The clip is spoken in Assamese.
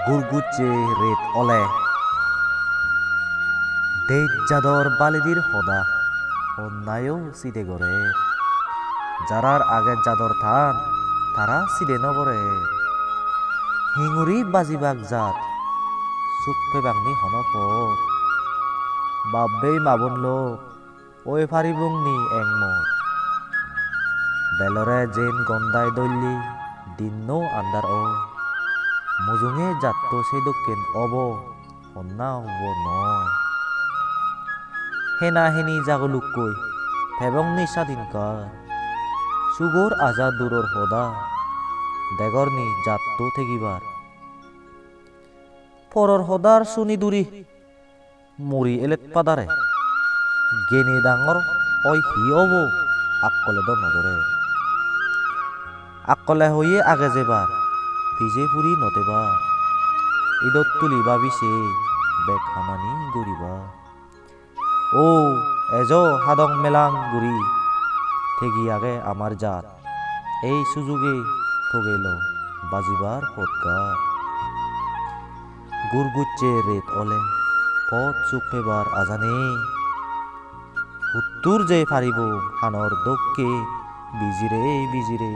গুরগুচ্ছে রেত অলে দেজ জাদর বালিদির হদা অন্যায়ও সিদে গড়ে যারার আগে জাদর থান তারা সিদে নগরে হিঙুরি বাজিবাগ জাত চুপে বাংনি হনফ বাব্বেই মাবন লোক ওই ফারিবুংনি একমত বেলরে জেন গন্দায় দল্লি দিননো আন্দার ও মুজুঙে জাত্ত সেই দক্ষিণ অব হন্না হব ন হেনা হেনি জাগলুকই ফেবংনি স্বাধীনকার সুগর আজাদ দূরর হদা দেগরনি জাত্ত থেকিবার পরর হদার শুনি দূরি মুড়ি এলেক পাদারে গেনে ডাঙর ওই হি অব আকলে দ নদরে আকলে হইয়ে আগে যেবার ভিজে পুরি নতেবা ঈদত তুলি ভাবিছে বেগ হামানি গরিবা ও এজ হাদং মেলাং গুরি থেগি আগে আমার জাত এই সুযোগে থগেল বাজিবার পদকার গুরগুচ্ছে রেত অলে পথ চুক পেবার আজানে উত্তর যে ফারিব হানর দক্ষে বিজিরে বিজিরে